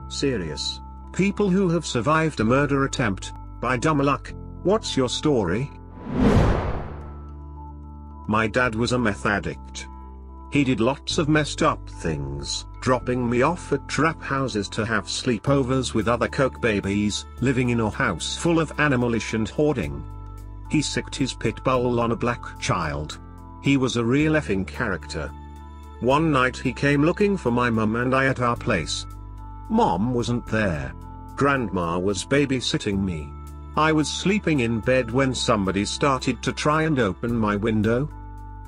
Serious. People who have survived a murder attempt, by dumb luck. What's your story? My dad was a meth addict. He did lots of messed up things, dropping me off at trap houses to have sleepovers with other coke babies, living in a house full of animalish and hoarding. He sicked his pit bull on a black child. He was a real effing character. One night he came looking for my mum and I at our place. Mom wasn't there. Grandma was babysitting me. I was sleeping in bed when somebody started to try and open my window.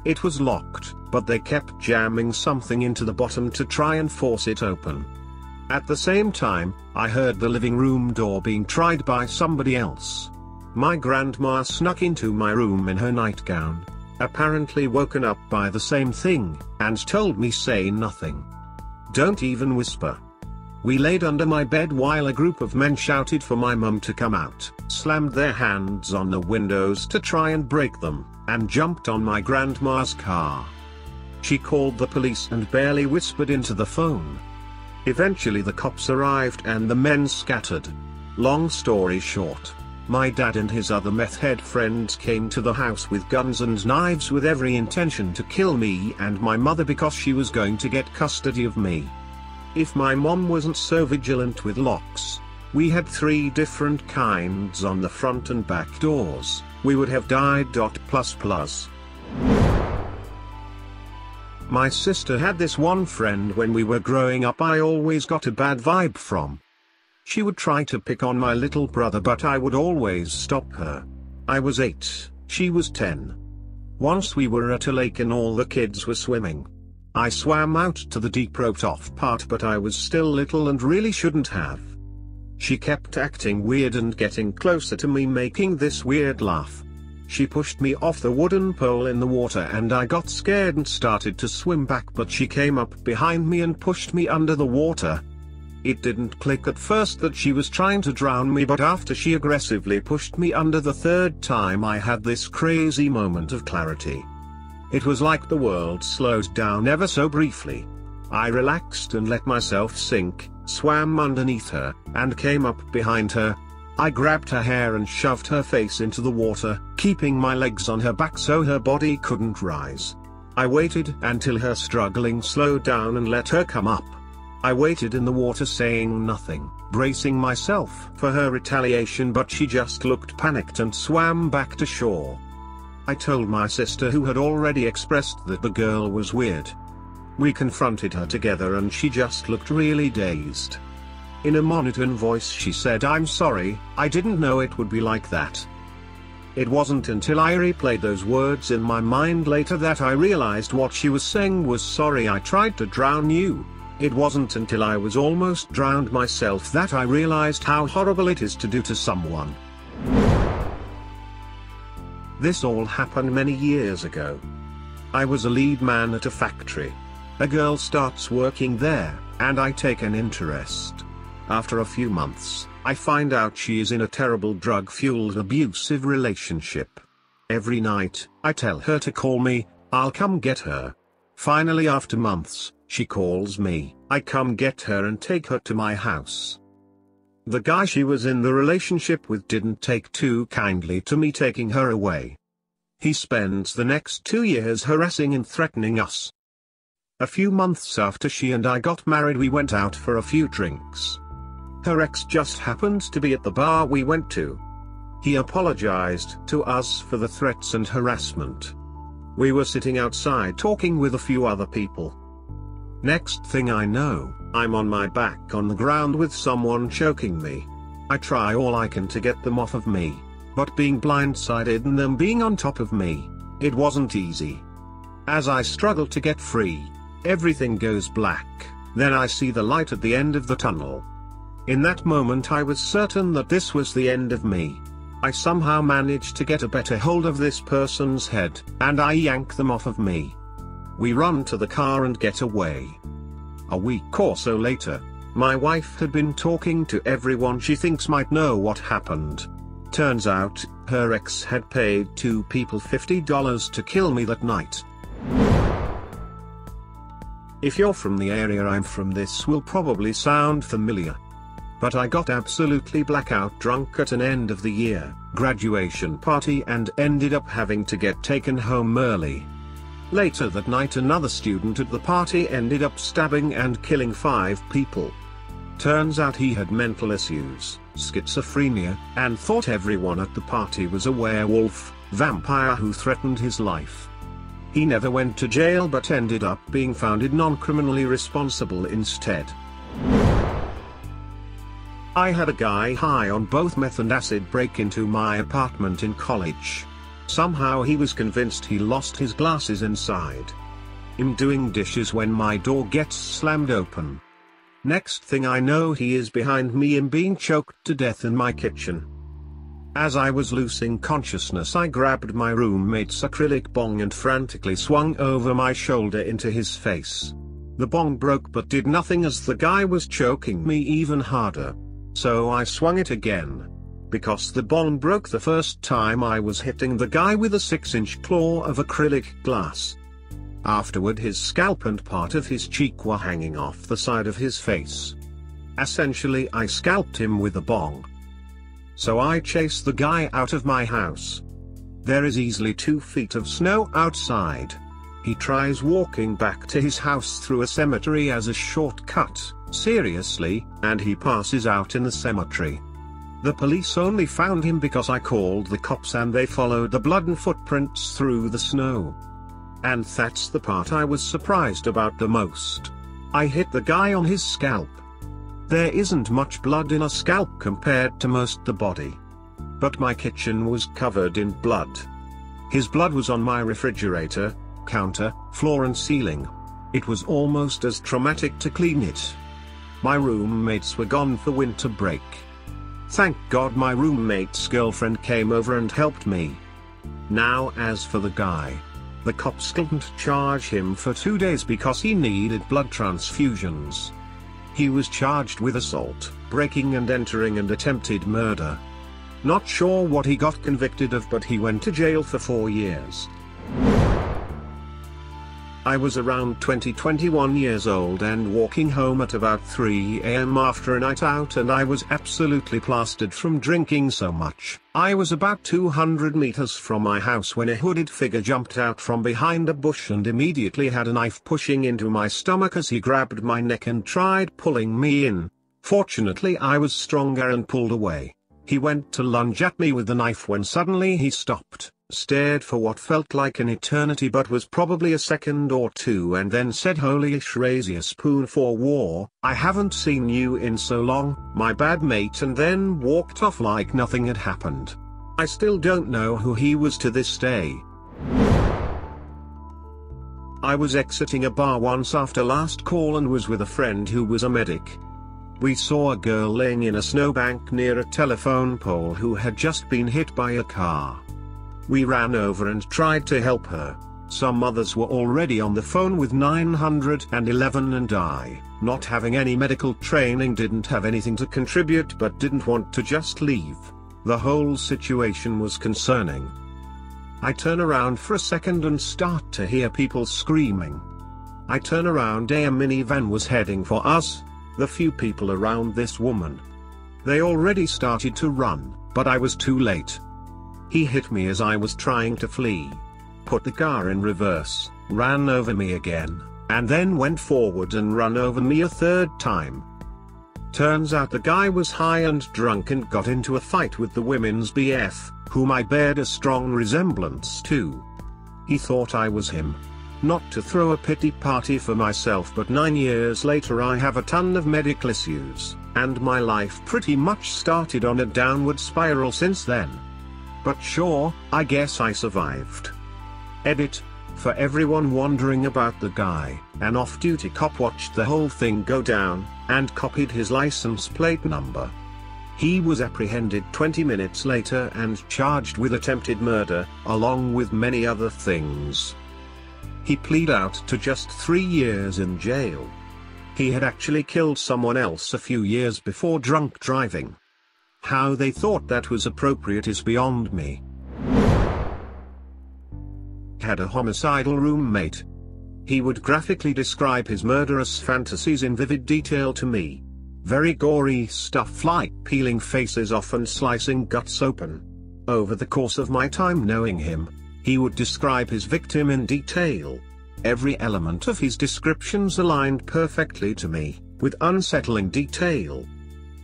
It was locked, but they kept jamming something into the bottom to try and force it open. At the same time, I heard the living room door being tried by somebody else. My grandma snuck into my room in her nightgown, apparently woken up by the same thing, and told me say nothing. Don't even whisper. We laid under my bed while a group of men shouted for my mum to come out, slammed their hands on the windows to try and break them, and jumped on my grandma's car. She called the police and barely whispered into the phone. Eventually the cops arrived and the men scattered. Long story short, my dad and his other meth head friends came to the house with guns and knives with every intention to kill me and my mother because she was going to get custody of me. If my mom wasn't so vigilant with locks, we had 3 different kinds on the front and back doors, we would have died. My sister had this one friend when we were growing up I always got a bad vibe from. She would try to pick on my little brother but I would always stop her. I was 8, she was 10. Once we were at a lake and all the kids were swimming. I swam out to the deep roped off part but I was still little and really shouldn't have. She kept acting weird and getting closer to me making this weird laugh. She pushed me off the wooden pole in the water and I got scared and started to swim back but she came up behind me and pushed me under the water. It didn't click at first that she was trying to drown me but after she aggressively pushed me under the 3rd time I had this crazy moment of clarity. It was like the world slowed down ever so briefly. I relaxed and let myself sink, swam underneath her, and came up behind her. I grabbed her hair and shoved her face into the water, keeping my legs on her back so her body couldn't rise. I waited until her struggling slowed down and let her come up. I waited in the water saying nothing, bracing myself for her retaliation but she just looked panicked and swam back to shore. I told my sister who had already expressed that the girl was weird. We confronted her together and she just looked really dazed. In a monotone voice she said, "I'm sorry, I didn't know it would be like that." It wasn't until I replayed those words in my mind later that I realized what she was saying was, "Sorry I tried to drown you." It wasn't until I was almost drowned myself that I realized how horrible it is to do to someone. This all happened many years ago. I was a lead man at a factory. A girl starts working there, and I take an interest. After a few months, I find out she is in a terrible drug-fueled abusive relationship. Every night, I tell her to call me, I'll come get her. Finally after months, she calls me, I come get her and take her to my house. The guy she was in the relationship with didn't take too kindly to me taking her away. He spends the next 2 years harassing and threatening us. A few months after she and I got married we went out for a few drinks. Her ex just happened to be at the bar we went to. He apologized to us for the threats and harassment. We were sitting outside talking with a few other people. Next thing I know, I'm on my back on the ground with someone choking me. I try all I can to get them off of me, but being blindsided and them being on top of me, it wasn't easy. As I struggle to get free, everything goes black, then I see the light at the end of the tunnel. In that moment I was certain that this was the end of me. I somehow managed to get a better hold of this person's head, and I yank them off of me. We run to the car and get away. A week or so later, my wife had been talking to everyone she thinks might know what happened. Turns out, her ex had paid 2 people $50 to kill me that night. If you're from the area I'm from, this will probably sound familiar. But I got absolutely blackout drunk at an end of the year graduation party and ended up having to get taken home early. Later that night another student at the party ended up stabbing and killing 5 people. Turns out he had mental issues, schizophrenia, and thought everyone at the party was a werewolf, vampire who threatened his life. He never went to jail but ended up being found non-criminally responsible instead. I had a guy high on both meth and acid break into my apartment in college. Somehow he was convinced he lost his glasses inside. I'm doing dishes when my door gets slammed open. Next thing I know he is behind me and being choked to death in my kitchen. As I was losing consciousness I grabbed my roommate's acrylic bong and frantically swung over my shoulder into his face. The bong broke but did nothing as the guy was choking me even harder. So I swung it again. Because the bong broke the first time I was hitting the guy with a 6-inch claw of acrylic glass. Afterward his scalp and part of his cheek were hanging off the side of his face. Essentially I scalped him with a bong. So I chased the guy out of my house. There is easily 2 feet of snow outside. He tries walking back to his house through a cemetery as a shortcut, seriously, and he passes out in the cemetery. The police only found him because I called the cops and they followed the blood and footprints through the snow. And that's the part I was surprised about the most. I hit the guy on his scalp. There isn't much blood in a scalp compared to most the body. But my kitchen was covered in blood. His blood was on my refrigerator, counter, floor and ceiling. It was almost as traumatic to clean it. My roommates were gone for winter break. Thank God my roommate's girlfriend came over and helped me. Now as for the guy. The cops couldn't charge him for 2 days because he needed blood transfusions. He was charged with assault, breaking and entering and attempted murder. Not sure what he got convicted of but he went to jail for 4 years. I was around 21 years old and walking home at about 3 AM after a night out and I was absolutely plastered from drinking so much. I was about 200 meters from my house when a hooded figure jumped out from behind a bush and immediately had a knife pushing into my stomach as he grabbed my neck and tried pulling me in. Fortunately I was stronger and pulled away. He went to lunge at me with the knife when suddenly he stopped, stared for what felt like an eternity but was probably a second or 2 and then said holy-ish raise your spoon for war, I haven't seen you in so long, my bad mate and then walked off like nothing had happened. I still don't know who he was to this day. I was exiting a bar once after last call and was with a friend who was a medic. We saw a girl laying in a snowbank near a telephone pole who had just been hit by a car. We ran over and tried to help her. Some others were already on the phone with 911 and I, not having any medical training, didn't have anything to contribute but didn't want to just leave. The whole situation was concerning. I turn around for a second and start to hear people screaming. I turn around, a minivan was heading for us. The few people around this woman. They already started to run, but I was too late. He hit me as I was trying to flee. Put the car in reverse, ran over me again, and then went forward and ran over me a 3rd time. Turns out the guy was high and drunk and got into a fight with the women's BF, whom I bared a strong resemblance to. He thought I was him. Not to throw a pity party for myself but 9 years later I have a ton of medical issues, and my life pretty much started on a downward spiral since then. But sure, I guess I survived. Edit. For everyone wondering about the guy, an off-duty cop watched the whole thing go down, and copied his license plate number. He was apprehended 20 minutes later and charged with attempted murder, along with many other things. He pleaded out to just 3 years in jail. He had actually killed someone else a few years before drunk driving. How they thought that was appropriate is beyond me. Had a homicidal roommate. He would graphically describe his murderous fantasies in vivid detail to me. Very gory stuff like peeling faces off and slicing guts open. Over the course of my time knowing him, he would describe his victim in detail. Every element of his descriptions aligned perfectly to me, with unsettling detail.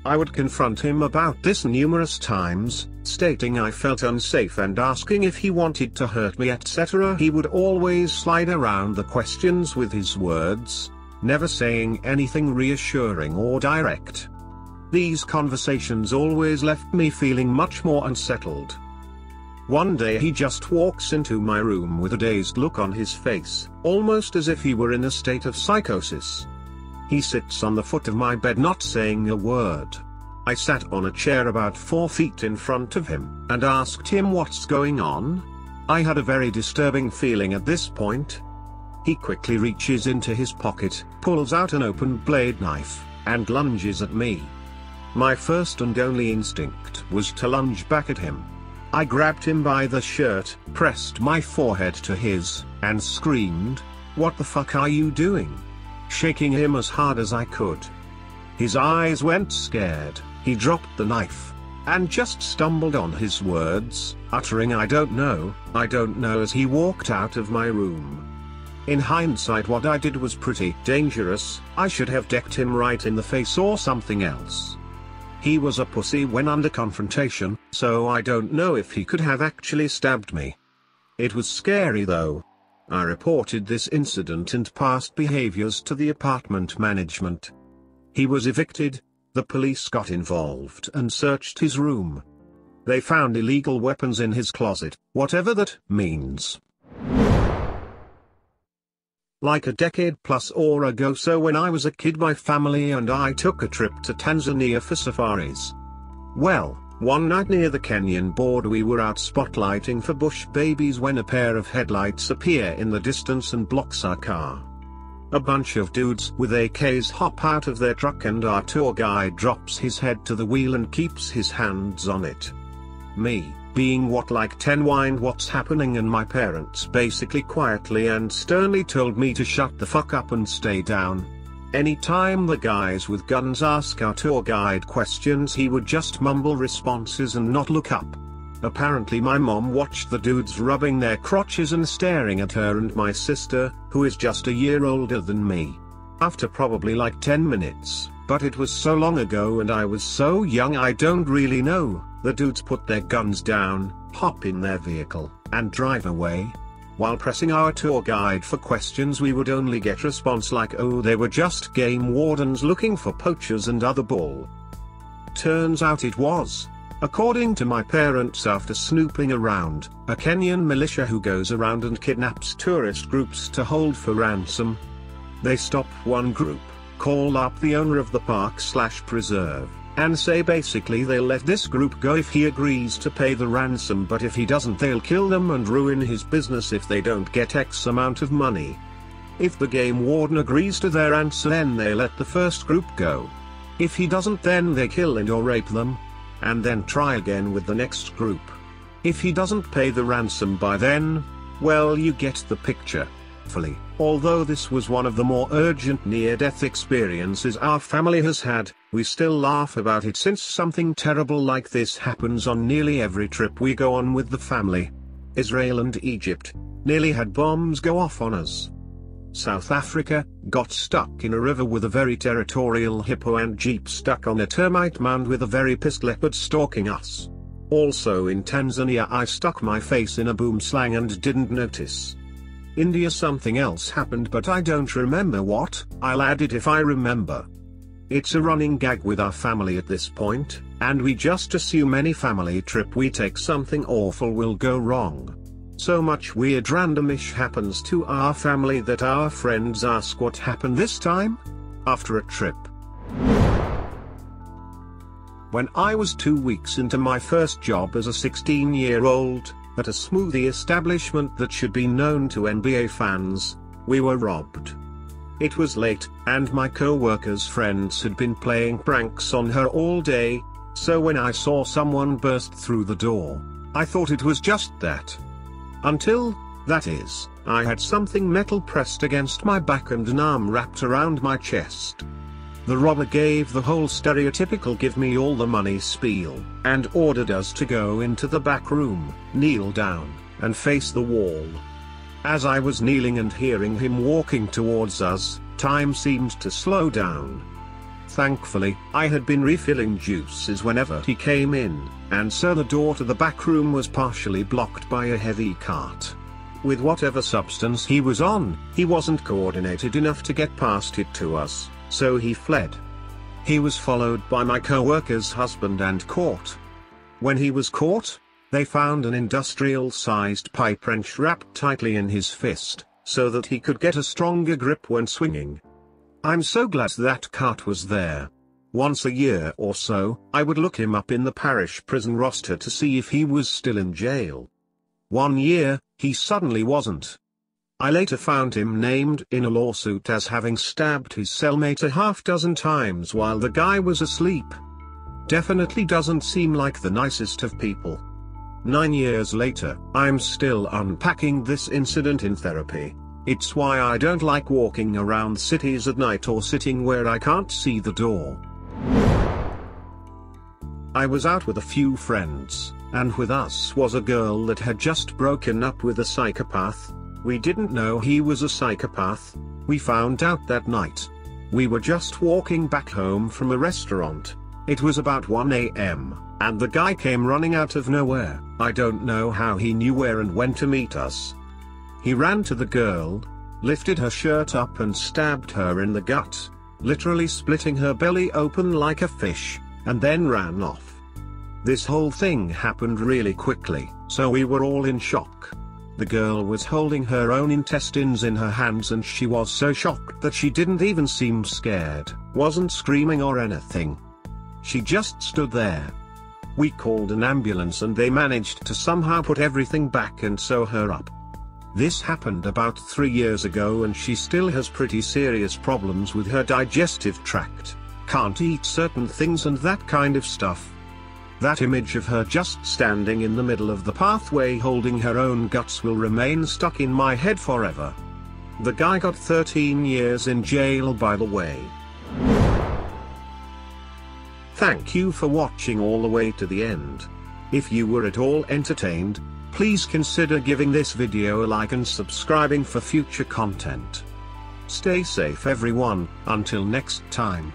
I would confront him about this numerous times, stating I felt unsafe and asking if he wanted to hurt me, etc. He would always slide around the questions with his words, never saying anything reassuring or direct. These conversations always left me feeling much more unsettled. One day he just walks into my room with a dazed look on his face, almost as if he were in a state of psychosis. He sits on the foot of my bed not saying a word. I sat on a chair about 4 feet in front of him, and asked him what's going on. I had a very disturbing feeling at this point. He quickly reaches into his pocket, pulls out an open blade knife, and lunges at me. My first and only instinct was to lunge back at him. I grabbed him by the shirt, pressed my forehead to his, and screamed, "What the fuck are you doing?" shaking him as hard as I could. His eyes went scared, he dropped the knife, and just stumbled on his words, uttering I don't know," as he walked out of my room. In hindsight, what I did was pretty dangerous. I should have decked him right in the face or something else. He was a pussy when under confrontation, so I don't know if he could have actually stabbed me. It was scary though. I reported this incident and past behaviors to the apartment management. He was evicted. The police got involved and searched his room. They found illegal weapons in his closet, whatever that means. Like a decade plus or ago, so when I was a kid, my family and I took a trip to Tanzania for safaris. Well, one night near the Kenyan border we were out spotlighting for bush babies when a pair of headlights appear in the distance and blocks our car. A bunch of dudes with AKs hop out of their truck and our tour guide drops his head to the wheel and keeps his hands on it. Me, being what, like 10, whined what's happening, and my parents basically quietly and sternly told me to shut the fuck up and stay down. Anytime the guys with guns ask our tour guide questions, he would just mumble responses and not look up. Apparently my mom watched the dudes rubbing their crotches and staring at her and my sister, who is just a year older than me. After probably like 10 minutes, but it was so long ago and I was so young I don't really know, the dudes put their guns down, hop in their vehicle, and drive away. While pressing our tour guide for questions, we would only get response like, "Oh, they were just game wardens looking for poachers and other bull." Turns out it was, according to my parents, after snooping around, a Kenyan militia who goes around and kidnaps tourist groups to hold for ransom. They stop one group, call up the owner of the park/preserve, and say basically they'll let this group go if he agrees to pay the ransom, but if he doesn't they'll kill them and ruin his business if they don't get X amount of money. If the game warden agrees to their answer, then they let the first group go. If he doesn't, then they kill and or rape them, and then try again with the next group. If he doesn't pay the ransom by then, well, you get the picture. Fully. Although this was one of the more urgent near-death experiences our family has had, we still laugh about it since something terrible like this happens on nearly every trip we go on with the family. Israel and Egypt nearly had bombs go off on us. South Africa got stuck in a river with a very territorial hippo, and jeep stuck on a termite mound with a very pissed leopard stalking us. Also in Tanzania I stuck my face in a boomslang and didn't notice. India something else happened, but I don't remember what. I'll add it if I remember. It's a running gag with our family at this point, and we just assume any family trip we take something awful will go wrong. So much weird randomish happens to our family that our friends ask what happened this time? After a trip. When I was 2 weeks into my first job as a 16-year-old, at a smoothie establishment that should be known to NBA fans, we were robbed. It was late, and my co-worker's friends had been playing pranks on her all day, so when I saw someone burst through the door, I thought it was just that. Until, that is, I had something metal pressed against my back and an arm wrapped around my chest. The robber gave the whole stereotypical give me all the money spiel, and ordered us to go into the back room, kneel down, and face the wall. As I was kneeling and hearing him walking towards us, time seemed to slow down. Thankfully, I had been refilling juices whenever he came in, and so the door to the back room was partially blocked by a heavy cart. With whatever substance he was on, he wasn't coordinated enough to get past it to us, so he fled. He was followed by my co-worker's husband and caught. When he was caught, they found an industrial-sized pipe wrench wrapped tightly in his fist, so that he could get a stronger grip when swinging. I'm so glad that cart was there. Once a year or so, I would look him up in the parish prison roster to see if he was still in jail. One year, he suddenly wasn't. I later found him named in a lawsuit as having stabbed his cellmate a half-dozen times while the guy was asleep. Definitely doesn't seem like the nicest of people. 9 years later, I'm still unpacking this incident in therapy. It's why I don't like walking around cities at night or sitting where I can't see the door. I was out with a few friends, and with us was a girl that had just broken up with a psychopath. We didn't know he was a psychopath. We found out that night. We were just walking back home from a restaurant. It was about 1 a.m. and the guy came running out of nowhere. I don't know how he knew where and when to meet us. He ran to the girl, lifted her shirt up and stabbed her in the gut, literally splitting her belly open like a fish, and then ran off. This whole thing happened really quickly, so we were all in shock. The girl was holding her own intestines in her hands and she was so shocked that she didn't even seem scared, wasn't screaming or anything. She just stood there. We called an ambulance and they managed to somehow put everything back and sew her up. This happened about 3 years ago and she still has pretty serious problems with her digestive tract, can't eat certain things and that kind of stuff. That image of her just standing in the middle of the pathway holding her own guts will remain stuck in my head forever. The guy got 13 years in jail, by the way. Thank you for watching all the way to the end. If you were at all entertained, please consider giving this video a like and subscribing for future content. Stay safe everyone, until next time.